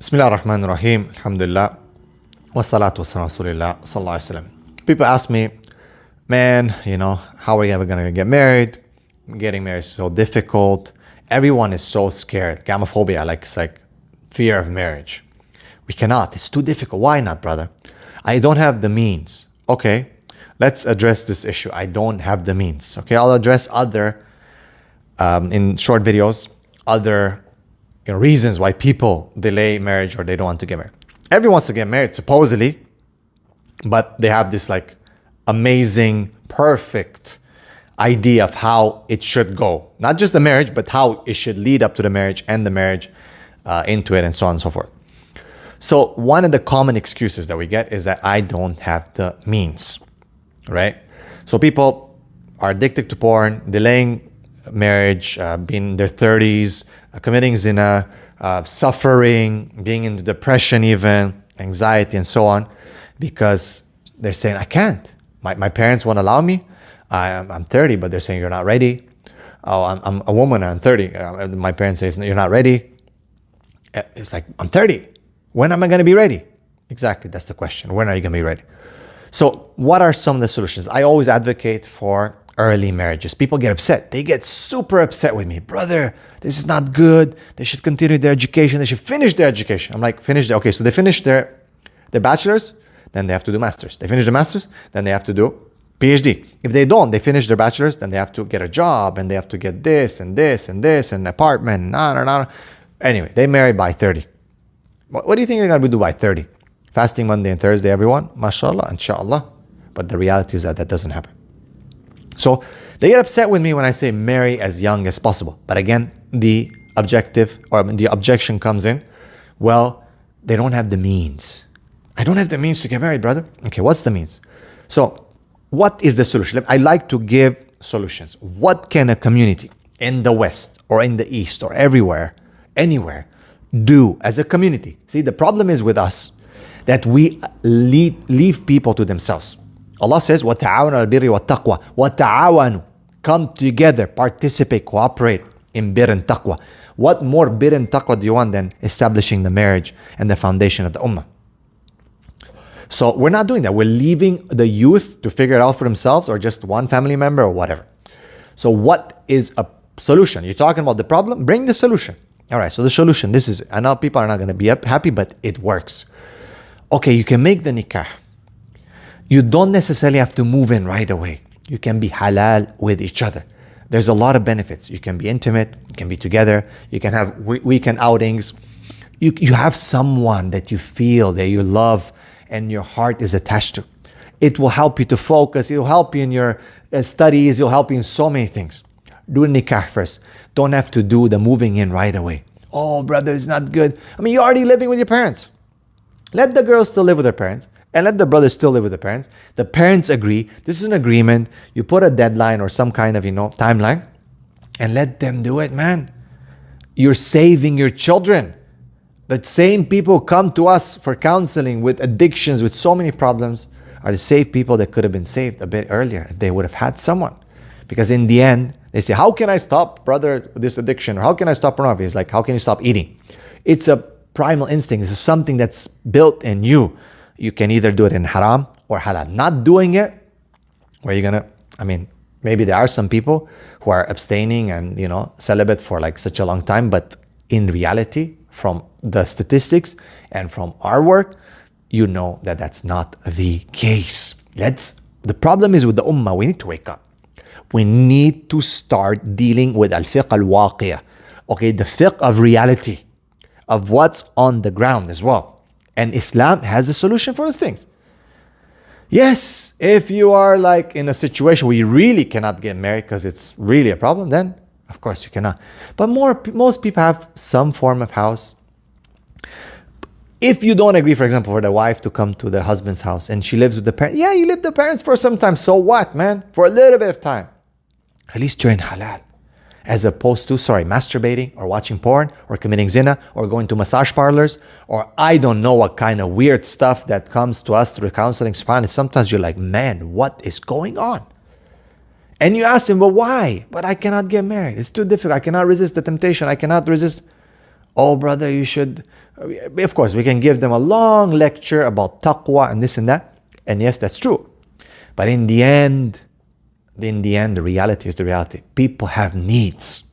Bismillah ar-Rahman ar-Rahim, alhamdulillah, wa salatu wa salam rasulillah, sallallahu alayhi wa sallam. People ask me, man, how are you ever going to get married? Getting married is so difficult. Everyone is so scared. Gamophobia, it's like fear of marriage. We cannot. It's too difficult. Why not, brother? I don't have the means. Okay, let's address this issue. I don't have the means. Okay, I'll address other, in short videos, other reasons why people delay marriage or they don't want to get married. Everyone wants to get married, supposedly, but they have this amazing, perfect idea of how it should go. Not just the marriage, but how it should lead up to the marriage and the marriage into it and so on and so forth. So one of the common excuses that we get is that I don't have the means, right? So people are addicted to porn, delaying marriage, being in their 30s, committing zina, suffering, being in depression even, anxiety and so on, because they're saying, I can't. My parents won't allow me. I'm 30, but they're saying you're not ready. Oh, I'm a woman, I'm 30. My parents say you're not ready. It's like, I'm 30. When am I going to be ready? Exactly, that's the question. When are you going to be ready? So what are some of the solutions? I always advocate for early marriages. People get upset. They get super upset with me. Brother, this is not good. They should continue their education. They should finish their education. I'm like, okay, so they finish their bachelor's, then they have to do master's. They finish the master's, then they have to do PhD. If they don't, they finish their bachelor's, then they have to get a job and they have to get this and this and this and an apartment. Anyway, they marry by 30. What do you think they're going to do by 30? Fasting Monday and Thursday, everyone? MashaAllah, inshallah. But the reality is that doesn't happen. So they get upset with me when I say marry as young as possible. But again, the objection comes in, well, they don't have the means. I don't have the means to get married, brother. Okay, what's the means? So what is the solution? I like to give solutions. What can a community in the West or in the East or everywhere, anywhere, do as a community? See, the problem is with us that we leave people to themselves. Allah says, وَتَعَاوَنُوا عَلَى الْبِرِّ وَالتَّقْوَى. وَتَعَاوَنُوا. Come together, participate, cooperate in bir and taqwa. What more bir and taqwa do you want than establishing the marriage and the foundation of the ummah? So we're not doing that. We're leaving the youth to figure it out for themselves, or just one family member or whatever. So what is a solution? You're talking about the problem? Bring the solution. All right, so the solution, I know people are not going to be happy, but it works. Okay, you can make the nikah. You don't necessarily have to move in right away. You can be halal with each other. There's a lot of benefits. You can be intimate, you can be together, you can have weekend outings. You have someone that you feel, that you love, and your heart is attached to. It will help you to focus, it will help you in your studies, it will help you in so many things. Do nikah first. Don't have to do the moving in right away. Oh, brother, it's not good. You're already living with your parents. Let the girl still live with her parents, and let the brother still live with the parents. The parents agree. This is an agreement. You put a deadline or some kind of, timeline, and let them do it, man. You're saving your children. The same people who come to us for counseling with addictions, with so many problems, are the same people that could have been saved a bit earlier if they would have had someone. Because in the end, they say, how can I stop, brother, this addiction? Or how can I stop pornography? It's like, how can you stop eating? It's a primal instinct. This is something that's built in you. You can either do it in haram or halal. Not doing it, where you're going to, maybe there are some people who are abstaining and, celibate for such a long time. But in reality, from the statistics and from our work, you know that that's not the case. The problem is with the ummah. We need to wake up. We need to start dealing with al-fiqh al-waqiyah. Okay, the fiqh of reality, of what's on the ground as well. And Islam has a solution for those things. Yes, if you are in a situation where you really cannot get married because it's really a problem, then of course you cannot. But most people have some form of house. If you don't agree, for example, for the wife to come to the husband's house and she lives with the parents, yeah, you live with the parents for some time. So what, man? For a little bit of time. At least you're in halal. As opposed to, masturbating or watching porn or committing zina or going to massage parlors or I don't know what kind of weird stuff that comes to us through counseling. Sometimes you're like, man, what is going on? And you ask him, well, why? But I cannot get married. It's too difficult. I cannot resist the temptation. I cannot resist. Oh, brother, you should. Of course, we can give them a long lecture about taqwa and this and that. And yes, that's true. But in the end, the reality is the reality. People have needs.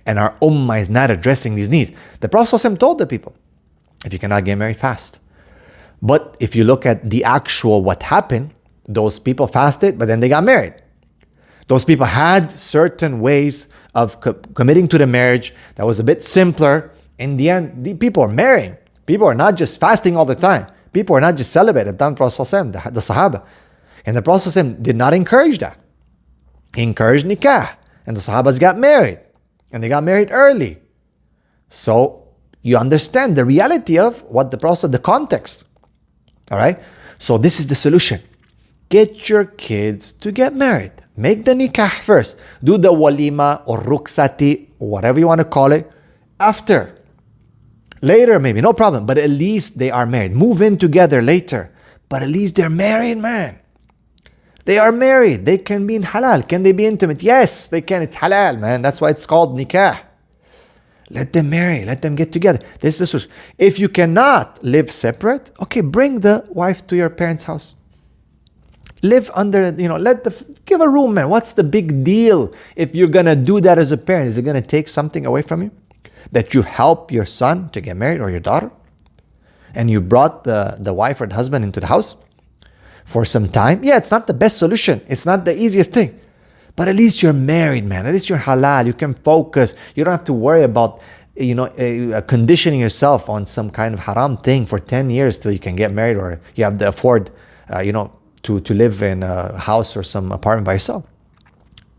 And our ummah is not addressing these needs. The Prophet ﷺ told the people, if you cannot get married, fast. But if you look at the actual what happened, those people fasted, but then they got married. Those people had certain ways of committing to the marriage that was a bit simpler. In the end, the people are marrying. People are not just fasting all the time. People are not just celibate at the time of the Prophet ﷺ, the Sahaba. And the Prophet ﷺ did not encourage that. He encouraged nikah. And the Sahabas got married. And they got married early. So you understand the reality of what the Prophet said, the context. All right? So this is the solution. Get your kids to get married. Make the nikah first. Do the walima or ruksati, or whatever you want to call it, after. Later maybe, no problem. But at least they are married. Move in together later. But at least they're married, man. They are married. They can be in halal. Can they be intimate? Yes, they can. It's halal, man. That's why it's called nikah. Let them marry. Let them get together. This is the solution. If you cannot live separate, okay, bring the wife to your parents' house. Live under, give a room, man. What's the big deal if you're going to do that as a parent? Is it going to take something away from you? That you help your son to get married or your daughter? And you brought the wife or the husband into the house for some time? Yeah, it's not the best solution. It's not the easiest thing. But at least you're married, man. At least you're halal. You can focus. You don't have to worry about, conditioning yourself on some kind of haram thing for 10 years till you can get married, or you have to afford, to live in a house or some apartment by yourself.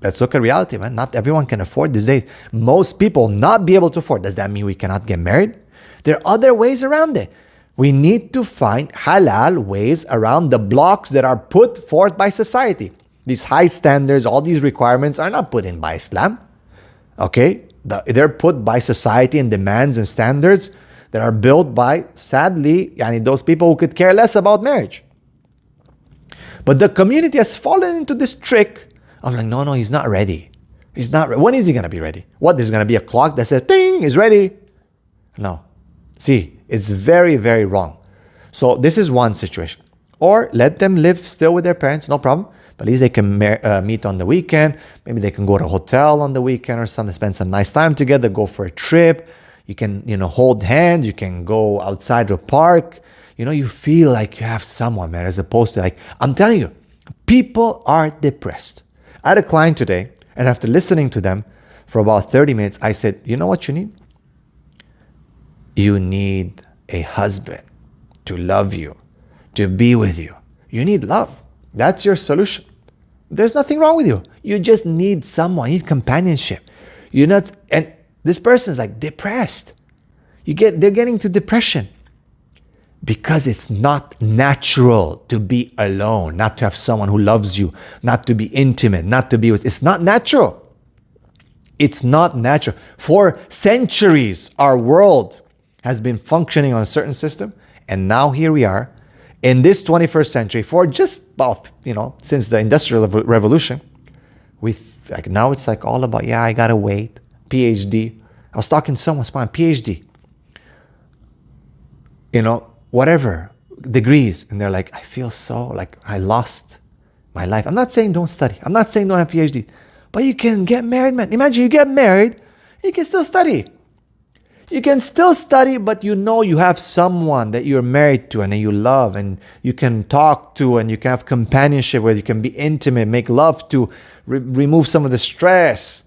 Let's look at reality, man. Not everyone can afford these days. Most people not be able to afford. Does that mean we cannot get married? There are other ways around it. We need to find halal ways around the blocks that are put forth by society. These high standards, all these requirements are not put in by Islam. Okay? They're put by society and demands and standards that are built by, sadly, those people who could care less about marriage. But the community has fallen into this trick of like, no, he's not ready. He's not ready. When is he going to be ready? What, there's going to be a clock that says, ding, he's ready? No. See, it's very, very wrong. So this is one situation. Or let them live still with their parents, no problem. But at least they can meet on the weekend. Maybe they can go to a hotel on the weekend or something, spend some nice time together, go for a trip. You can, hold hands. You can go outside to a park. You feel like you have someone, man, as opposed to I'm telling you, people are depressed. I had a client today, and after listening to them for about 30 minutes, I said, you know what you need? You need a husband to love you, to be with you. You need love. That's your solution. There's nothing wrong with you. You just need someone. You need companionship. And this person is depressed. They're getting to depression because it's not natural to be alone, not to have someone who loves you, not to be intimate, not to be with. It's not natural. It's not natural. For centuries, our world has been functioning on a certain system, and now here we are in this 21st century, for just about, since the Industrial Revolution, now it's all about, I gotta wait, PhD. I was talking to someone, PhD, whatever, degrees. And they're like, I feel so I lost my life. I'm not saying don't study. I'm not saying don't have PhD. But you can get married, man. Imagine you get married, you can still study. You can still study, but you have someone that you're married to and that you love and you can talk to and you can have companionship with, you can be intimate, make love to, remove some of the stress.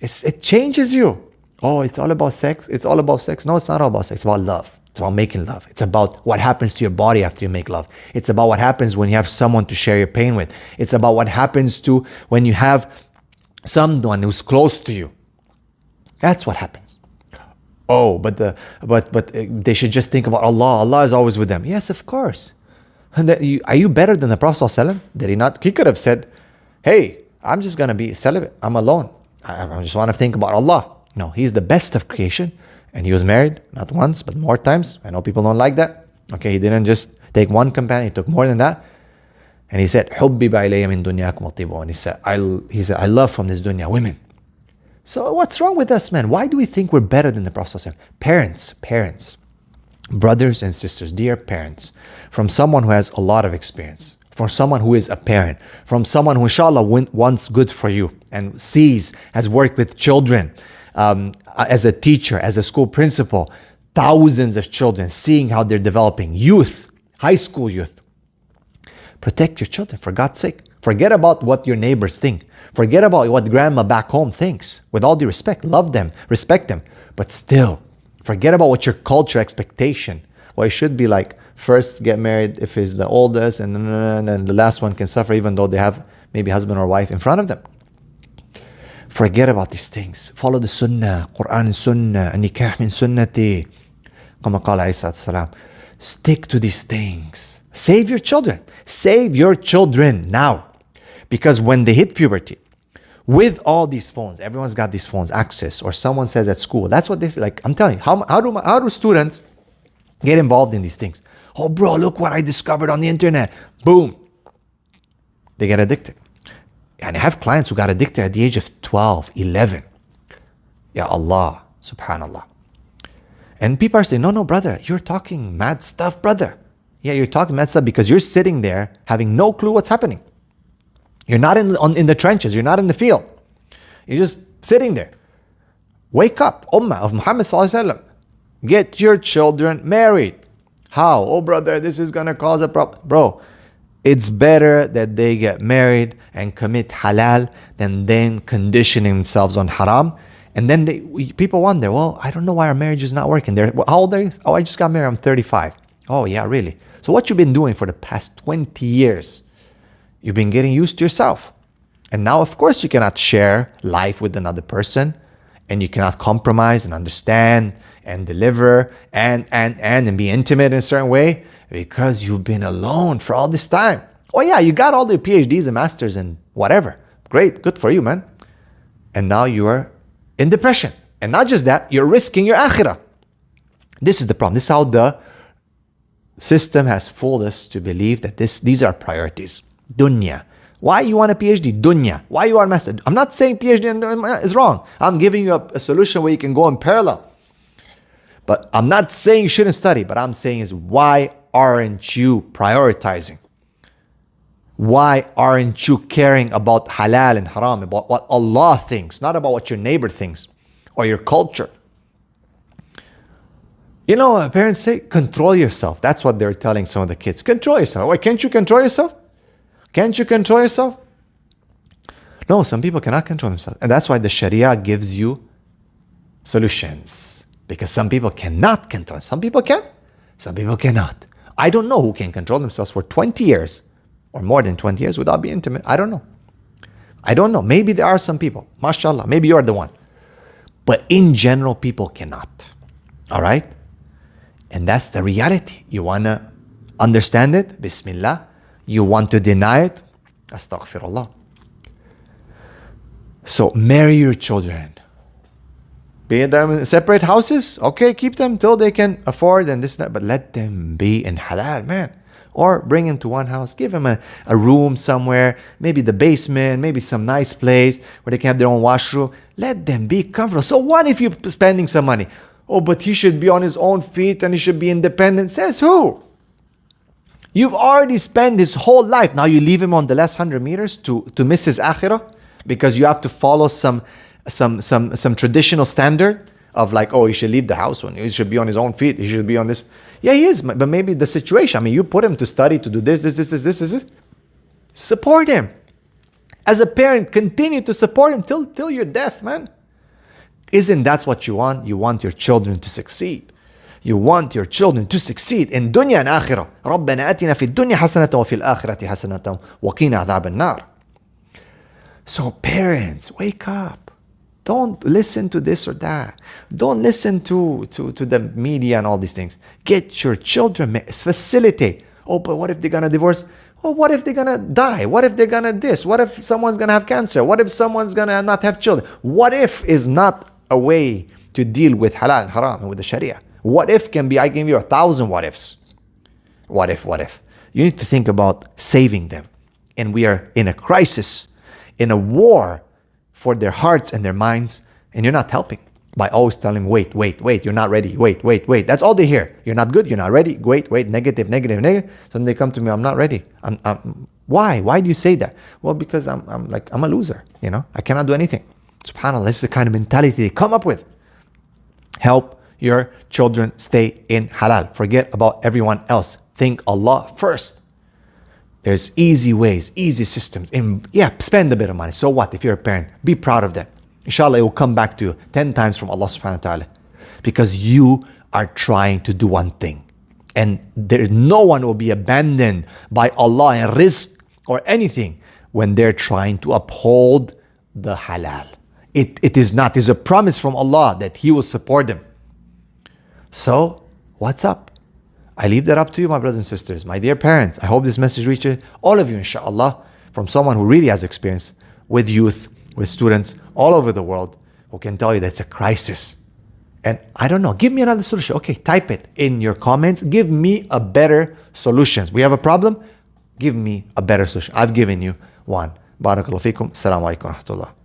It changes you. Oh, it's all about sex? It's all about sex? No, it's not all about sex. It's about love. It's about making love. It's about what happens to your body after you make love. It's about what happens when you have someone to share your pain with. It's about what happens to when you have someone who's close to you. That's what happens. Oh, but they should just think about Allah. Allah is always with them. Yes, of course. Are you better than the Prophet ﷺ? Did he not? He could have said, hey, I'm just going to be celibate. I'm alone. I just want to think about Allah. No, he's the best of creation. And he was married, not once, but more times. I know people don't like that. Okay, he didn't just take one companion. He took more than that. And he said, حُبِّبَ إِلَيَّ مِن دُنْيَاكُمُ الطِّيبُ. And he said, I love from this dunya women. So what's wrong with us, man? Why do we think we're better than the Prophet? Parents, brothers and sisters, dear parents, from someone who has a lot of experience, from someone who is a parent, from someone who inshallah wants good for you and has worked with children, as a teacher, as a school principal, thousands of children, seeing how they're developing, youth, high school youth. Protect your children, for God's sake. Forget about what your neighbors think. Forget about what grandma back home thinks. With all due respect, love them, respect them. But still, forget about what your culture expectation. Well, it should be like, first get married if he's the oldest, and then the last one can suffer even though they have maybe husband or wife in front of them. Forget about these things. Follow the sunnah, Quran and sunnah, nikah min sunnati. Kama qala alayhi salam. Stick to these things. Save your children. Save your children now. Because when they hit puberty, with all these phones, everyone's got these phones, access, or someone says at school, that's what they say. Like, I'm telling you, how do students get involved in these things? Oh, bro, look what I discovered on the internet. Boom. They get addicted. And I have clients who got addicted at the age of 12, 11. Ya Allah, subhanallah. And people are saying, no, brother, you're talking mad stuff, brother. Yeah, you're talking mad stuff because you're sitting there having no clue what's happening. You're not in the trenches. You're not in the field. You're just sitting there. Wake up, Ummah of Muhammad sallallahu alaihi wasallam. Get your children married. How? Oh, brother, this is going to cause a problem. Bro, it's better that they get married and commit halal than then conditioning themselves on haram. And then people wonder, well, I don't know why our marriage is not working. How old are you? Oh, I just got married. I'm 35. Oh, yeah, really? So what you've been doing for the past 20 years? You've been getting used to yourself. And now, of course, you cannot share life with another person, and you cannot compromise and understand and deliver and be intimate in a certain way because you've been alone for all this time. Oh yeah, you got all the PhDs and masters and whatever. Great, good for you, man. And now you are in depression. And not just that, you're risking your akhirah. This is the problem. This is how the system has fooled us to believe that these are priorities. Dunya. Why you want a PhD? Dunya. Why you want a master? I'm not saying PhD is wrong. I'm giving you a solution where you can go in parallel. But I'm not saying you shouldn't study. But I'm saying is, why aren't you prioritizing? Why aren't you caring about halal and haram, about what Allah thinks, not about what your neighbor thinks or your culture? You know, parents say, control yourself. That's what they're telling some of the kids. Control yourself. Why, can't you control yourself? Can't you control yourself? No, some people cannot control themselves. And that's why the Sharia gives you solutions. Because some people cannot control. Some people can, some people cannot. I don't know who can control themselves for 20 years or more than 20 years without being intimate. I don't know. Maybe there are some people. MashaAllah. Maybe you're the one. But in general, people cannot. All right? And that's the reality. You want to understand it? Bismillah. You want to deny it? Astaghfirullah. So marry your children. Be them in separate houses. Okay, keep them till they can afford and this and that. But let them be in halal, man. Or bring them to one house. Give them a room somewhere. Maybe the basement. Maybe some nice place where they can have their own washroom. Let them be comfortable. So what if you're spending some money? Oh, but he should be on his own feet and he should be independent. Says who? You've already spent his whole life. Now you leave him on the last 100 meters to miss his akhirah because you have to follow some traditional standard of like, oh, he should leave the house when he should be on his own feet. He should be on this. Yeah, he is. But maybe the situation. I mean, you put him to study, to do this. Support him. As a parent, continue to support him till your death, man. Isn't that what you want? You want your children to succeed. You want your children to succeed in dunya and akhirah. رَبَّنَا آتِنَا فِي الدُّنْيَا حَسَنَةً وَفِي الْآخِرَةِ حَسَنَةً وَقِنَا عَذَابَ النَّارِ. So parents, wake up. Don't listen to this or that. Don't listen to the media and all these things. Get your children, facilitate. Oh, but what if they're going to divorce? Oh, what if they're going to die? What if they're going to this? What if someone's going to have cancer? What if someone's going to not have children? What if is not a way to deal with halal and haram and with the Sharia. What if can be, I give you 1,000 what ifs. What if? You need to think about saving them. And we are in a crisis, in a war for their hearts and their minds. And you're not helping by always telling them, wait, you're not ready. Wait. That's all they hear. You're not good, you're not ready. Wait, negative. So then they come to me, I'm not ready. Why? Why do you say that? Well, because I'm a loser, I cannot do anything. SubhanAllah, this is the kind of mentality they come up with. Help your children stay in halal. Forget about everyone else. Think Allah first. There's easy ways, easy systems. Spend a bit of money. So what? If you're a parent, be proud of that. Inshallah, it will come back to you 10 times from Allah subhanahu wa ta'ala. Because you are trying to do one thing. And no one will be abandoned by Allah and rizq or anything when they're trying to uphold the halal. It is not. It's a promise from Allah that He will support them. So, what's up? I leave that up to you, my brothers and sisters. My dear parents, I hope this message reaches all of you, inshallah, from someone who really has experience with youth, with students all over the world, who can tell you that it's a crisis. And I don't know, give me another solution. Okay, type it in your comments. Give me a better solution. We have a problem? Give me a better solution. I've given you one. Barakallahu feekum. Assalamu alaikum wa rahmatullah.